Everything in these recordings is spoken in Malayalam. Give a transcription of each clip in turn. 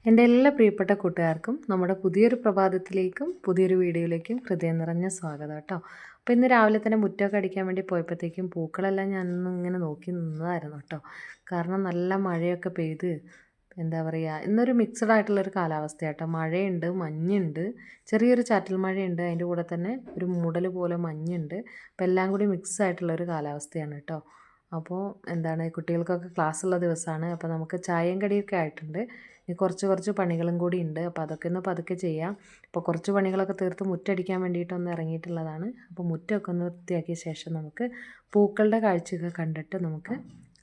എൻ്റെ എല്ലാ പ്രിയപ്പെട്ട കൂട്ടുകാർക്കും നമ്മുടെ പുതിയൊരു പ്രഭാതത്തിലേക്കും പുതിയൊരു വീഡിയോയിലേക്കും ഹൃദയം നിറഞ്ഞ സ്വാഗതം കേട്ടോ. അപ്പോൾ ഇന്ന് രാവിലെ തന്നെ മുറ്റമൊക്കെ അടിക്കാൻ വേണ്ടി പോയപ്പോഴത്തേക്കും പൂക്കളെല്ലാം ഞാനൊന്നും ഇങ്ങനെ നോക്കി നിന്നതായിരുന്നു കേട്ടോ. കാരണം നല്ല മഴയൊക്കെ പെയ്ത് എന്താ പറയുക, ഇന്നൊരു മിക്സഡ് ആയിട്ടുള്ളൊരു കാലാവസ്ഥ കേട്ടോ. മഴയുണ്ട്, മഞ്ഞുണ്ട്, ചെറിയൊരു ചാറ്റൽ മഴയുണ്ട്, അതിൻ്റെ കൂടെ തന്നെ ഒരു മൂടൽ പോലെ മഞ്ഞുണ്ട്. അപ്പോൾ എല്ലാം കൂടി മിക്സ് ആയിട്ടുള്ളൊരു കാലാവസ്ഥയാണ് കേട്ടോ. അപ്പോൾ കുട്ടികൾക്കൊക്കെ ക്ലാസ്സുള്ള ദിവസമാണ്. അപ്പോൾ നമുക്ക് ചായയും കടിയൊക്കെ ആയിട്ടുണ്ട്. ഇനി കുറച്ച് പണികളും കൂടി ഉണ്ട്. അപ്പോൾ അതൊക്കെ ഒന്ന് പതുക്കെ ചെയ്യാം. അപ്പോൾ കുറച്ച് പണികളൊക്കെ തീർത്ത് മുറ്റടിക്കാൻ വേണ്ടിയിട്ടൊന്ന് ഇറങ്ങിയിട്ടുള്ളതാണ്. അപ്പോൾ മുറ്റമൊക്കെ ഒന്ന് വൃത്തിയാക്കിയ ശേഷം നമുക്ക് പൂക്കളുടെ കാഴ്ചയൊക്കെ കണ്ടിട്ട് നമുക്ക്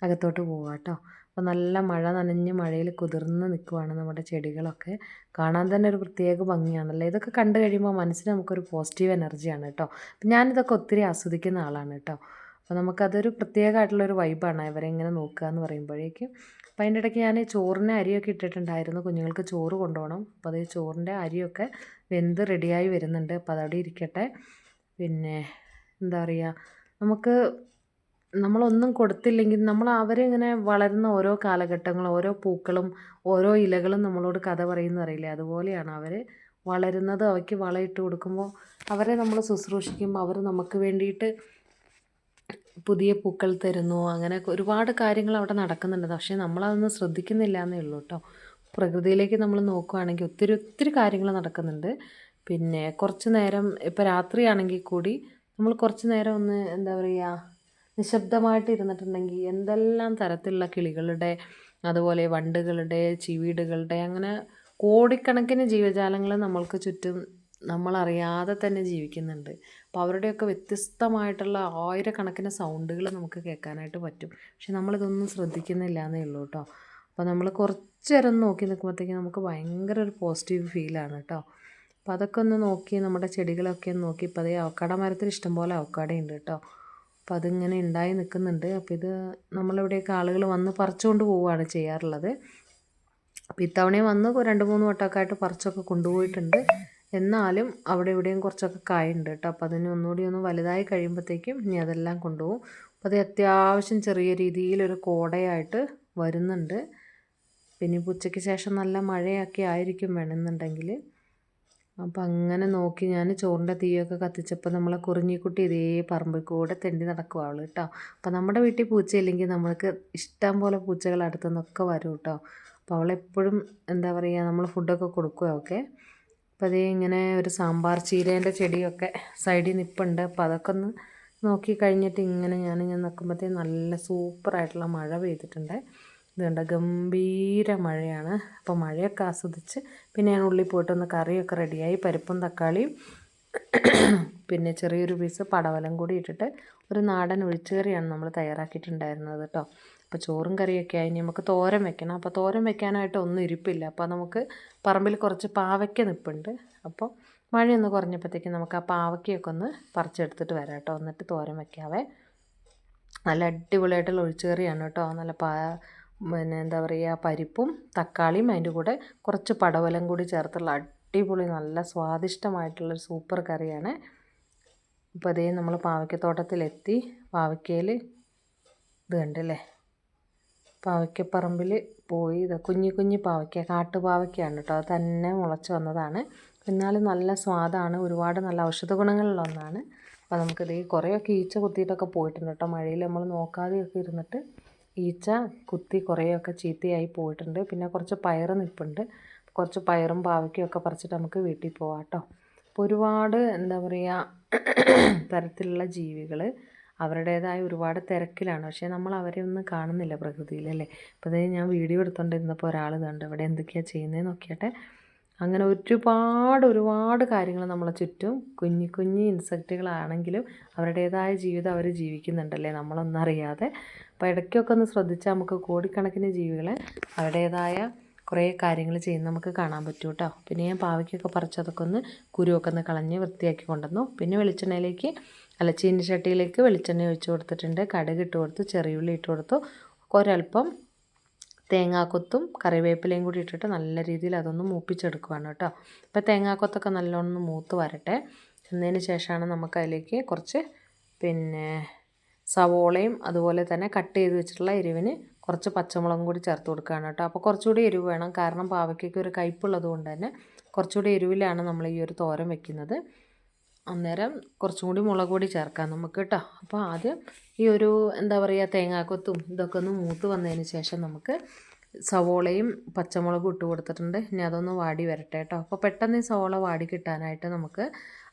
അകത്തോട്ട് പോവാം കേട്ടോ. അപ്പോൾ നല്ല മഴ നനഞ്ഞ് മഴയിൽ കുതിർന്ന് നിൽക്കുവാണ് നമ്മുടെ ചെടികളൊക്കെ. കാണാൻ തന്നെ ഒരു പ്രത്യേക ഭംഗിയാണല്ലോ. ഇതൊക്കെ കണ്ടു കഴിയുമ്പോൾ മനസ്സിന് നമുക്കൊരു പോസിറ്റീവ് എനർജിയാണ് കേട്ടോ. അപ്പം ഞാനിതൊക്കെ ഒത്തിരി ആസ്വദിക്കുന്ന ആളാണ് കേട്ടോ. അപ്പോൾ നമുക്കതൊരു പ്രത്യേകമായിട്ടുള്ളൊരു വൈബാണ് ഇവരെ ഇങ്ങനെ നോക്കുക എന്ന് പറയുമ്പോഴേക്കും. അപ്പോൾ അതിൻ്റെ ഇടയ്ക്ക് ഞാൻ ചോറിന് അരിയൊക്കെ ഇട്ടിട്ടുണ്ടായിരുന്നു. കുഞ്ഞുങ്ങൾക്ക് ചോറ് കൊണ്ടുപോകണം. അപ്പോൾ അത് ചോറിൻ്റെ അരിയൊക്കെ വെന്ത് റെഡിയായി വരുന്നുണ്ട്. അപ്പോൾ അതവിടെ ഇരിക്കട്ടെ. പിന്നെ എന്താ പറയുക, നമ്മളൊന്നും കൊടുത്തില്ലെങ്കിൽ അവരിങ്ങനെ വളരുന്ന ഓരോ കാലഘട്ടങ്ങളും ഓരോ പൂക്കളും ഓരോ ഇലകളും നമ്മളോട് കഥ പറയുന്ന അറിയില്ലേ, അതുപോലെയാണ് അവർ വളരുന്നത്. അവയ്ക്ക് വളമിട്ട് കൊടുക്കുമ്പോൾ അവരെ നമ്മൾ ശുശ്രൂഷിക്കുമ്പോൾ അവർ നമുക്ക് വേണ്ടിയിട്ട് പുതിയ പൂക്കൾ തരുന്നു. അങ്ങനെ ഒരുപാട് കാര്യങ്ങൾ അവിടെ നടക്കുന്നുണ്ട്. പക്ഷേ നമ്മളതൊന്നും ശ്രദ്ധിക്കുന്നില്ല എന്നേ ഉള്ളൂ കേട്ടോ. പ്രകൃതിയിലേക്ക് നമ്മൾ നോക്കുകയാണെങ്കിൽ ഒത്തിരി കാര്യങ്ങൾ നടക്കുന്നുണ്ട്. പിന്നെ കുറച്ച് നേരം ഇപ്പോൾ രാത്രിയാണെങ്കിൽ കൂടി നമ്മൾ കുറച്ച് നേരം ഒന്ന് എന്താ പറയുക, നിശബ്ദമായിട്ട് ഇരുന്നിട്ടുണ്ടെങ്കിൽ എന്തെല്ലാം തരത്തിലുള്ള കിളികളുടെ, അതുപോലെ വണ്ടുകളുടെ, ചീവീടുകളുടെ, അങ്ങനെ കോടിക്കണക്കിന് ജീവജാലങ്ങൾ നമ്മൾക്ക് ചുറ്റും നമ്മളറിയാതെ തന്നെ ജീവിക്കുന്നുണ്ട്. അപ്പോൾ അവരുടെയൊക്കെ വ്യത്യസ്തമായിട്ടുള്ള ആയിരക്കണക്കിന് സൗണ്ടുകൾ നമുക്ക് കേൾക്കാനായിട്ട് പറ്റും. പക്ഷെ നമ്മളിതൊന്നും ശ്രദ്ധിക്കുന്നില്ല എന്നേ ഉള്ളൂ കേട്ടോ. അപ്പോൾ നമ്മൾ കുറച്ച് നേരം നോക്കി നിൽക്കുമ്പോഴത്തേക്കും നമുക്ക് ഭയങ്കര ഒരു പോസിറ്റീവ് ഫീലാണ് കേട്ടോ. അപ്പോൾ അതൊക്കെ ഒന്ന് നോക്കി നമ്മുടെ ചെടികളൊക്കെ ഒന്ന് നോക്കി. ഇപ്പോൾ അതേ അവക്കാട മരത്തിൽ ഇഷ്ടംപോലെ അവക്കാട ഉണ്ട് കേട്ടോ. അപ്പോൾ അതിങ്ങനെ ഉണ്ടായി നിൽക്കുന്നുണ്ട്. അപ്പോൾ ഇത് നമ്മളിവിടെയൊക്കെ ആളുകൾ വന്ന് പറിച്ചുകൊണ്ട് പോവുകയാണ് ചെയ്യാറുള്ളത്. അപ്പോൾ ഇത്തവണയും വന്ന് 2-3 വട്ടമൊക്കെ ആയിട്ട് പറിച്ചൊക്കെ കൊണ്ടുപോയിട്ടുണ്ട്. എന്നാലും അവിടെ ഇവിടെയും കുറച്ചൊക്കെ കായുണ്ട് കേട്ടോ. അപ്പോൾ അതിന് ഒന്നുകൂടി ഒന്ന് വലുതായി കഴിയുമ്പോഴത്തേക്കും ഇനി അതെല്ലാം കൊണ്ടുപോകും. അപ്പോൾ അത് അത്യാവശ്യം ചെറിയ രീതിയിലൊരു കോടയായിട്ട് വരുന്നുണ്ട്. പിന്നെ ഇപ്പോൾ ഉച്ചയ്ക്ക് ശേഷം നല്ല മഴയൊക്കെ ആയിരിക്കും വേണമെന്നുണ്ടെങ്കിൽ. അപ്പോൾ അങ്ങനെ നോക്കി ഞാൻ ചോറിൻ്റെ തീയൊക്കെ കത്തിച്ചപ്പോൾ നമ്മളെ കുറിഞ്ഞിക്കുട്ടി ഇതേ പറമ്പിൽ കൂടെ തെണ്ടി നടക്കുക അവൾ കേട്ടോ. അപ്പോൾ നമ്മുടെ വീട്ടിൽ പൂച്ചയില്ലെങ്കിൽ നമ്മൾക്ക് ഇഷ്ടം പോലെ പൂച്ചകൾ അടുത്തു നിന്നൊക്കെ വരും കേട്ടോ. അപ്പോൾ അവളെപ്പോഴും എന്താ പറയുക, നമ്മൾ ഫുഡൊക്കെ കൊടുക്കുകയൊക്കെ. അപ്പോൾ അതേ ഇങ്ങനെ ഒരു സാമ്പാർ ചീരേൻ്റെ ചെടിയൊക്കെ സൈഡിൽ നിൽപ്പുണ്ട്. അപ്പോൾ അതൊക്കെ ഒന്ന് നോക്കി കഴിഞ്ഞിട്ട് ഇങ്ങനെ ഞാനിങ്ങനെ നിൽക്കുമ്പോഴത്തേക്കും നല്ല സൂപ്പറായിട്ടുള്ള മഴ പെയ്തിട്ടുണ്ട്. ഇതുകൊണ്ട് ഗംഭീര മഴയാണ്. അപ്പോൾ മഴയൊക്കെ ആസ്വദിച്ച് പിന്നെ ഞാൻ ഉള്ളിൽ പോയിട്ടൊന്ന് കറിയൊക്കെ റെഡിയായി. പരിപ്പും തക്കാളിയും പിന്നെ ചെറിയൊരു പീസ് പടവലം കൂടി ഇട്ടിട്ട് ഒരു നാടൻ ഒഴിച്ചുകറിയാണ് നമ്മൾ തയ്യാറാക്കിയിട്ടുണ്ടായിരുന്നത് കേട്ടോ. അപ്പോൾ ചോറും കറിയൊക്കെ ആയി. നമുക്ക് തോരൻ വെക്കണം. അപ്പോൾ തോരൻ വെക്കാനായിട്ട് ഒന്നും ഇരിപ്പില്ല. അപ്പോൾ നമുക്ക് പറമ്പിൽ കുറച്ച് പാവയ്ക്ക നിൽപ്പുണ്ട്. അപ്പോൾ മഴയൊന്ന് കുറഞ്ഞപ്പോഴത്തേക്കും നമുക്ക് ആ പാവയ്ക്കയൊക്കെ ഒന്ന് പറിച്ചെടുത്തിട്ട് വരാം കേട്ടോ. എന്നിട്ട് തോരൻ വെക്കാവേ. നല്ല അടിപൊളിയായിട്ടുള്ള ഒഴിച്ചുകറിയാണ് കേട്ടോ. നല്ല പിന്നെ എന്താ പറയുക, പരിപ്പും തക്കാളിയും അതിൻ്റെ കൂടെ കുറച്ച് പടവലം കൂടി ചേർത്തുള്ള അടിപൊളി നല്ല സ്വാദിഷ്ടമായിട്ടുള്ളൊരു സൂപ്പർ കറിയാണ്. ഇപ്പോൾ അതേ നമ്മൾ പാവയ്ക്കത്തോട്ടത്തിലെത്തി. പാവയ്ക്കയിൽ ഇത് കണ്ടല്ലേ, പാവയ്ക്കപ്പറമ്പിൽ പോയി. ഇത് കുഞ്ഞി പാവയ്ക്ക, കാട്ടുപാവയ്ക്കയാണ് കേട്ടോ. അത് തന്നെ മുളച്ച് വന്നതാണ്. എന്നാലും നല്ല സ്വാദാണ്. ഒരുപാട് നല്ല ഔഷധ ഗുണങ്ങളുള്ള ഒന്നാണ്. അപ്പോൾ നമുക്കിത് കുറേയൊക്കെ ഈച്ച കുത്തിയിട്ടൊക്കെ പോയിട്ടുണ്ട് കേട്ടോ. മഴയിൽ നമ്മൾ നോക്കാതെയൊക്കെ ഇരുന്നിട്ട് ഈച്ച കുത്തി കുറേയൊക്കെ ചീത്തയായി പോയിട്ടുണ്ട്. പിന്നെ കുറച്ച് പയർ നിൽപ്പുണ്ട്. കുറച്ച് പയറും പാവയ്ക്കൊക്കെ പറിച്ചിട്ട് നമുക്ക് വീട്ടിൽ പോവാം കേട്ടോ. അപ്പോൾ ഒരുപാട് എന്താ പറയുക തരത്തിലുള്ള ജീവികൾ അവരുടേതായ ഒരുപാട് തിരക്കിലാണ്. പക്ഷേ നമ്മൾ അവരെ ഒന്നും കാണുന്നില്ല പ്രകൃതിയിലല്ലേ. അപ്പോൾ അതേ ഞാൻ വീഡിയോ എടുത്തുകൊണ്ടിരുന്നപ്പോൾ ഒരാൾ കണ്ട് ഇവിടെ എന്തൊക്കെയാണ് ചെയ്യുന്നതെന്ന് നോക്കിയാട്ടെ. അങ്ങനെ ഒരുപാട് കാര്യങ്ങൾ നമ്മളെ ചുറ്റും കുഞ്ഞി ഇൻസെക്റ്റുകളാണെങ്കിലും അവരുടേതായ ജീവിതം അവർ ജീവിക്കുന്നുണ്ടല്ലേ, നമ്മളൊന്നും അറിയാതെ. അപ്പോൾ ഇടയ്ക്കൊക്കെ ഒന്ന് ശ്രദ്ധിച്ചാൽ നമുക്ക് കോടിക്കണക്കിന് ജീവികളെ അവരുടേതായ കുറേ കാര്യങ്ങൾ ചെയ്യുന്ന നമുക്ക് കാണാൻ പറ്റും കേട്ടോ. പിന്നെ ഞാൻ പാവയ്ക്കൊക്കെ പറിച്ചതൊക്കെ ഒന്ന് കുരുവൊക്കെ ഒന്ന് കളഞ്ഞ് വൃത്തിയാക്കി കൊണ്ടുവന്നു. പിന്നെ ചീനിച്ചട്ടിയിലേക്ക് വെളിച്ചെണ്ണ ഒഴിച്ച് കൊടുത്തിട്ടുണ്ട്. കടുക് ഇട്ട് കൊടുത്തു, ചെറിയുള്ളി ഇട്ട് കൊടുത്തു, ഒരൽപ്പം തേങ്ങാക്കൊത്തും കറിവേപ്പിലയും കൂടി ഇട്ടിട്ട് നല്ല രീതിയിൽ അതൊന്ന് മൂപ്പിച്ചെടുക്കുകയാണ് കേട്ടോ. അപ്പോൾ തേങ്ങാക്കൊത്തൊക്കെ നല്ലോണം മൂത്ത് വരട്ടെ. എന്നതിന് ശേഷമാണ് നമുക്ക് അതിലേക്ക് കുറച്ച് പിന്നെ സവോളയും അതുപോലെ തന്നെ കട്ട് ചെയ്ത് വെച്ചിട്ടുള്ള എരിവിന് കുറച്ച് പച്ചമുളകും കൂടി ചേർത്ത് കൊടുക്കുകയാണ് കേട്ടോ. അപ്പോൾ കുറച്ചുകൂടി എരിവ് വേണം, കാരണം പാവയ്ക്കൊക്കെ ഒരു കയ്പ്പുള്ളത് കൊണ്ട് തന്നെ കുറച്ചുകൂടി എരിവിലാണ് നമ്മൾ ഈ ഒരു തോരൻ വെക്കുന്നത്. അന്നേരം കുറച്ചും കൂടി മുളക് പൊടി ചേർക്കാം നമുക്ക് കേട്ടോ. അപ്പോൾ ആദ്യം ഈ ഒരു എന്താ പറയുക തേങ്ങാക്കൊത്തും ഇതൊക്കെ ഒന്ന് മൂത്ത് വന്നതിന് ശേഷം നമുക്ക് സവോളയും പച്ചമുളകും ഇട്ട് കൊടുത്തിട്ടുണ്ട്. ഇനി അതൊന്ന് വാടി വരട്ടെ കേട്ടോ. അപ്പോൾ പെട്ടെന്ന് ഈ സവോള വാടി കിട്ടാനായിട്ട് നമുക്ക്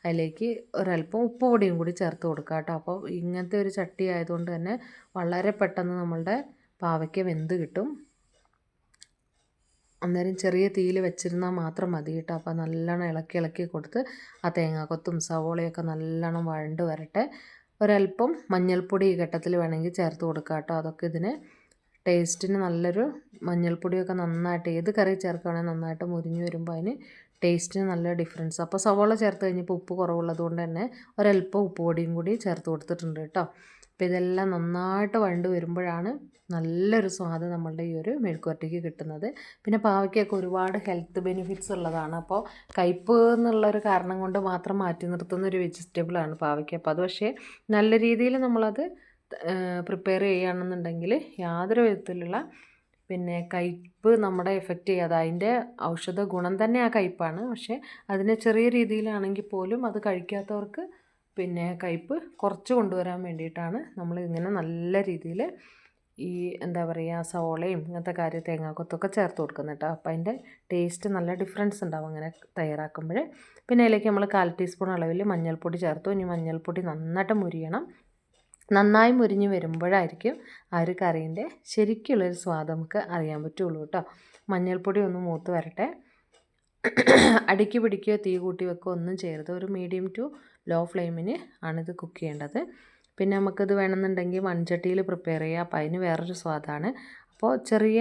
അതിലേക്ക് ഒരല്പം ഉപ്പ് പൊടിയും കൂടി ചേർത്ത് കൊടുക്കാം കേട്ടോ. അപ്പോൾ ഇങ്ങനത്തെ ഒരു ചട്ടി ആയതുകൊണ്ട് തന്നെ വളരെ പെട്ടെന്ന് നമ്മളുടെ പാവയ്ക്ക വെന്ത് കിട്ടും. അന്നേരം ചെറിയ തീയിൽ വെച്ചിരുന്നാൽ മാത്രം മതി കേട്ടോ. അപ്പോൾ നല്ലോണം ഇളക്കി കൊടുത്ത് ആ തേങ്ങാക്കൊത്തും സവോളയൊക്കെ നല്ലോണം വഴണ്ട് വരട്ടെ. ഒരല്പം മഞ്ഞൾപ്പൊടി ഈ ഘട്ടത്തിൽ വേണമെങ്കിൽ ചേർത്ത് കൊടുക്കാം കേട്ടോ. അതൊക്കെ ഇതിന് ടേസ്റ്റിന് നല്ലൊരു മഞ്ഞൾപ്പൊടിയൊക്കെ നന്നായിട്ട് ഏത് കറി ചേർക്കുകയാണെങ്കിൽ നന്നായിട്ട് മുരിഞ്ഞ് വരുമ്പോൾ അതിന് ടേസ്റ്റിന് നല്ല ഡിഫറൻസ്. അപ്പോൾ സവോള ചേർത്ത് കഴിഞ്ഞപ്പോൾ ഉപ്പ് കുറവുള്ളത് കൊണ്ട് തന്നെ ഒരല്പം ഉപ്പ് പൊടിയും കൂടി ചേർത്ത് കൊടുത്തിട്ടുണ്ട് കേട്ടോ. അപ്പോൾ ഇതെല്ലാം നന്നായിട്ട് വഴണ്ട് വരുമ്പോഴാണ് നല്ലൊരു സ്വാദ് നമ്മളുടെ ഈ ഒരു മെഴുക്കുവരട്ടിക്ക് കിട്ടുന്നത്. പിന്നെ പാവയ്ക്കൊക്കെ ഒരുപാട് ഹെൽത്ത് ബെനിഫിറ്റ്സ് ഉള്ളതാണ്. അപ്പോൾ കയ്പ്പ് എന്നുള്ളൊരു കാരണം കൊണ്ട് മാത്രം മാറ്റി നിർത്തുന്ന ഒരു വെജിറ്റബിളാണ് പാവയ്ക്ക. അപ്പോൾ അത് പക്ഷേ നല്ല രീതിയിൽ നമ്മളത് പ്രിപ്പയർ ചെയ്യുകയാണെന്നുണ്ടെങ്കിൽ യാതൊരു വിധത്തിലുള്ള പിന്നെ കയ്പ്പ് നമ്മുടെ എഫക്റ്റ് ചെയ്യാതെ, അതിൻ്റെ ഔഷധ ഗുണം തന്നെ ആ കയ്പ്പാണ്. പക്ഷേ അതിനെ ചെറിയ രീതിയിലാണെങ്കിൽ പോലും അത് കഴിക്കാത്തവർക്ക് പിന്നെ കയ്പ്പ് കുറച്ച് കൊണ്ടുവരാൻ വേണ്ടിയിട്ടാണ് നമ്മൾ ഇങ്ങനെ നല്ല രീതിയിൽ ഈ എന്താ പറയുക സവോളയും ഇങ്ങനത്തെ കാര്യം തേങ്ങാക്കൊത്തൊക്കെ ചേർത്ത് കൊടുക്കുന്നത് കേട്ടോ. അപ്പോൾ അതിൻ്റെ ടേസ്റ്റ് നല്ല ഡിഫറൻസ് ഉണ്ടാവും അങ്ങനെ തയ്യാറാക്കുമ്പോൾ. പിന്നെ അതിലേക്ക് നമ്മൾ 1/4 ടീസ്പൂൺ അളവിൽ മഞ്ഞൾപ്പൊടി ചേർത്തു. ഇനി മഞ്ഞൾപ്പൊടി നന്നായിട്ട് മുരിയണം. നന്നായി മുരിഞ്ഞ് വരുമ്പോഴായിരിക്കും ആ ഒരു കറീൻ്റെ ശരിക്കുള്ളൊരു സ്വാദ് നമുക്ക് അറിയാൻ പറ്റുള്ളൂ കേട്ടോ. മഞ്ഞൾപ്പൊടി ഒന്ന് മൂത്ത് വരട്ടെ. അടുക്കി പിടിക്കുകയോ തീ കൂട്ടി വെക്കുകയോ ഒന്നും ചെയ്യരുത്. ഒരു മീഡിയം ടു ലോ ഫ്ലെയിമിന് ആണിത് കുക്ക് ചെയ്യേണ്ടത്. പിന്നെ നമുക്കിത് വേണമെന്നുണ്ടെങ്കിൽ മൺചട്ടിയിൽ പ്രിപ്പയർ ചെയ്യാം. അപ്പോൾ അതിന് വേറൊരു സ്വാദാണ്. അപ്പോൾ ചെറിയ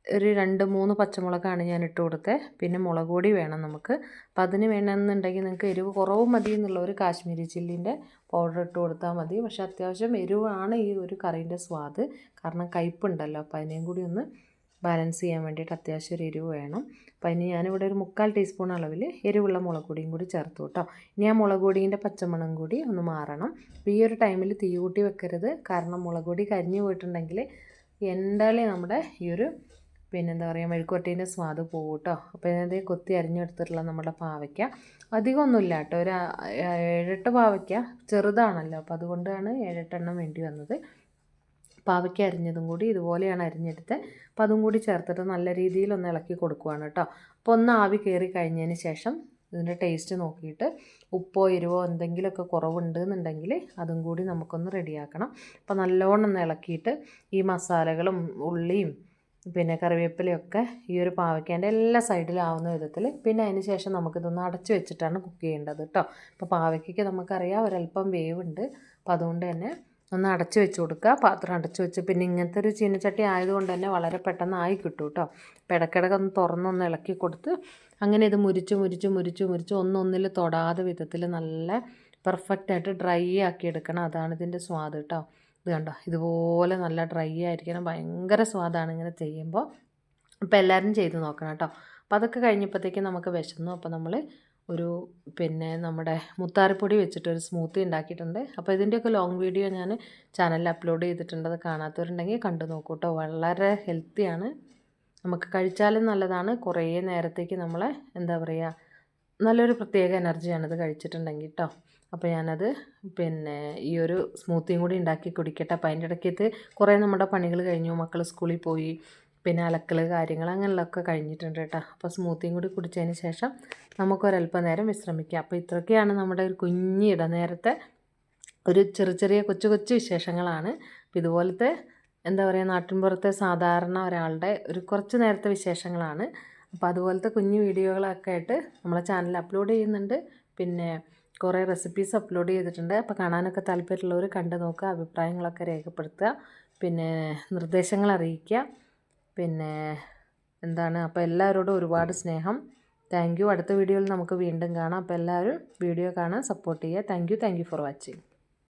ഒരു 2-3 പച്ചമുളകാണ് ഞാൻ ഇട്ട് കൊടുത്തത്. പിന്നെ മുളക് പൊടി വേണം നമുക്ക്. അപ്പോൾ അതിന് വേണമെന്നുണ്ടെങ്കിൽ നിങ്ങൾക്ക് എരിവ് കുറവ് മതി എന്നുള്ള ഒരു കാശ്മീരി ചില്ലിൻ്റെ പൗഡർ ഇട്ട് കൊടുത്താൽ മതി. പക്ഷേ അത്യാവശ്യം എരിവാണ് ഈ ഒരു കറീൻ്റെ സ്വാദ്, കാരണം കയ്പ്പുണ്ടല്ലോ. അപ്പോൾ അതിനെയും കൂടി ഒന്ന് ബാലൻസ് ചെയ്യാൻ വേണ്ടിയിട്ട് അത്യാവശ്യം ഒരു എരിവ് വേണം. അപ്പോൾ അതിന് ഞാനിവിടെ ഒരു 3/4 ടീസ്പൂൺ അളവിൽ എരിവുള്ള മുളക് പൊടിയും കൂടി ചേർത്തു കേട്ടോ. ഇനി ആ മുളക് പൊടീൻ്റെ പച്ചമണം കൂടി ഒന്ന് മാറണം. അപ്പോൾ ഈ ഒരു ടൈമിൽ തീ കൂട്ടി വെക്കരുത്, കാരണം മുളക് പൊടി കരിഞ്ഞു പോയിട്ടുണ്ടെങ്കിൽ എന്തായാലും നമ്മുടെ ഈ ഒരു പിന്നെന്താ പറയുക മെഴുക്കുവരട്ടീൻ്റെ സ്വാദ് പോകും കേട്ടോ. അപ്പോൾ ഇതിനകത്ത് കൊത്തി അരിഞ്ഞെടുത്തിട്ടുള്ള നമ്മുടെ പാവയ്ക്ക അധികമൊന്നുമില്ല കേട്ടോ. ഒരു 7-8 പാവയ്ക്ക, ചെറുതാണല്ലോ, അപ്പോൾ അതുകൊണ്ടാണ് 7-8 എണ്ണം വേണ്ടി വന്നത്. പാവയ്ക്ക അരിഞ്ഞതും കൂടി ഇതുപോലെയാണ് അരിഞ്ഞെടുത്ത്. അപ്പോൾ അതും കൂടി ചേർത്തിട്ട് നല്ല രീതിയിൽ ഒന്ന് ഇളക്കി കൊടുക്കുകയാണ് കേട്ടോ. അപ്പോൾ ഒന്ന് ആവി കയറി കഴിഞ്ഞതിന് ശേഷം ഇതിൻ്റെ ടേസ്റ്റ് നോക്കിയിട്ട് ഉപ്പോ എരിവോ എന്തെങ്കിലുമൊക്കെ കുറവുണ്ട് എന്നുണ്ടെങ്കിൽ അതും കൂടി നമുക്കൊന്ന് റെഡിയാക്കണം. അപ്പോൾ നല്ലോണം ഒന്ന് ഇളക്കിയിട്ട് ഈ മസാലകളും ഉള്ളിയും പിന്നെ കറിവേപ്പിലയൊക്കെ ഈ ഒരു പാവയ്ക്കേൻ്റെ എല്ലാ സൈഡിലും ആവുന്ന വിധത്തിൽ, പിന്നെ അതിന് ശേഷം നമുക്കിതൊന്ന് അടച്ചു വെച്ചിട്ടാണ് കുക്ക് ചെയ്യേണ്ടത് കേട്ടോ. അപ്പോൾ പാവയ്ക്കൊക്കെ നമുക്കറിയാം ഒരല്പം വേവുണ്ട്. അപ്പോൾ അതുകൊണ്ട് തന്നെ ഒന്ന് അടച്ചു വെച്ച് കൊടുക്കുക. പാത്രം അടച്ചു വെച്ച്, പിന്നെ ഇങ്ങനത്തെ ഒരു ചീനച്ചട്ടി ആയതുകൊണ്ട് തന്നെ വളരെ പെട്ടെന്ന് ആയി കിട്ടും കേട്ടോ. അപ്പോൾ ഇടയ്ക്കിടയ്ക്ക് ഒന്ന് തുറന്നൊന്ന് ഇളക്കി കൊടുത്ത് അങ്ങനെ ഇത് മുരിച്ച് ഒന്നൊന്നിൽ തൊടാതെ വിധത്തിൽ നല്ല പെർഫെക്റ്റായിട്ട് ഡ്രൈ ആക്കി എടുക്കണം. അതാണ് ഇതിൻ്റെ സ്വാദ് കേട്ടോ. ഇത് കണ്ടോ, ഇതുപോലെ നല്ല ഡ്രൈ ആയിരിക്കണം. ഭയങ്കര സ്വാദാണ് ഇങ്ങനെ ചെയ്യുമ്പോൾ. അപ്പോൾ എല്ലാവരും ചെയ്ത് നോക്കണം കേട്ടോ. അപ്പോൾ അതൊക്കെ കഴിഞ്ഞപ്പോഴത്തേക്കും നമുക്ക് വിശന്നു. അപ്പോൾ നമ്മൾ ഒരു പിന്നെ നമ്മുടെ മുത്താറിപ്പൊടി വെച്ചിട്ടൊരു സ്മൂത്തി ഉണ്ടാക്കിയിട്ടുണ്ട്. അപ്പോൾ ഇതിൻ്റെയൊക്കെ ലോങ് വീഡിയോ ഞാൻ ചാനലിൽ അപ്ലോഡ് ചെയ്തിട്ടുണ്ട്. അത് കാണാത്തവരുണ്ടെങ്കിൽ കണ്ടു നോക്കൂ കേട്ടോ. വളരെ ഹെൽത്തിയാണ്, നമുക്ക് കഴിച്ചാലും നല്ലതാണ്. കുറേ നേരത്തേക്ക് നമ്മളെ എന്താ പറയുക നല്ലൊരു പ്രത്യേക എനർജിയാണിത് കഴിച്ചിട്ടുണ്ടെങ്കിൽ കേട്ടോ. അപ്പോൾ ഞാനത് പിന്നെ ഈ ഒരു സ്മൂത്തിയും കൂടി ഉണ്ടാക്കി കുടിക്കട്ടെ. അപ്പോൾ അതിൻ്റെ ഇടയ്ക്കത്ത് കുറേ നമ്മുടെ പണികൾ കഴിഞ്ഞു. മക്കൾ സ്കൂളിൽ പോയി, പിന്നെ അലക്കൽ കാര്യങ്ങൾ അങ്ങനെയുള്ളതൊക്കെ കഴിഞ്ഞിട്ടുണ്ട് കേട്ടോ. അപ്പോൾ സ്മൂത്തിയും കൂടി കുടിച്ചതിന് ശേഷം നമുക്കൊരല്പം നേരം വിശ്രമിക്കാം. അപ്പോൾ ഇത്രയൊക്കെയാണ് നമ്മുടെ ഒരു കുഞ്ഞി ഇടനേരത്തെ ഒരു ചെറിയ കൊച്ചു വിശേഷങ്ങളാണ്. അപ്പോൾ ഇതുപോലത്തെ എന്താ പറയുക നാട്ടിൻപുറത്തെ സാധാരണ ഒരാളുടെ ഒരു കുറച്ച് നേരത്തെ വിശേഷങ്ങളാണ്. അപ്പോൾ അതുപോലത്തെ കുഞ്ഞു വീഡിയോകളൊക്കെ ആയിട്ട് നമ്മളെ ചാനലിൽ അപ്ലോഡ് ചെയ്യുന്നുണ്ട്. പിന്നെ കുറേ റെസിപ്പീസ് അപ്ലോഡ് ചെയ്തിട്ടുണ്ട്. അപ്പോൾ കാണാനൊക്കെ താല്പര്യമുള്ളവർ കണ്ടു നോക്കുക, അഭിപ്രായങ്ങളൊക്കെ രേഖപ്പെടുത്തുക, പിന്നെ നിർദ്ദേശങ്ങൾ അറിയിക്കുക. പിന്നെ എന്താണ്, അപ്പോൾ എല്ലാവരോടും ഒരുപാട് സ്നേഹം. Thank you. അടുത്ത വീഡിയോയിൽ നമുക്ക് വീണ്ടും കാണാം. അപ്പോൾ എല്ലാവരും വീഡിയോ കാണാൻ സപ്പോർട്ട് ചെയ്യുക. Thank you for watching.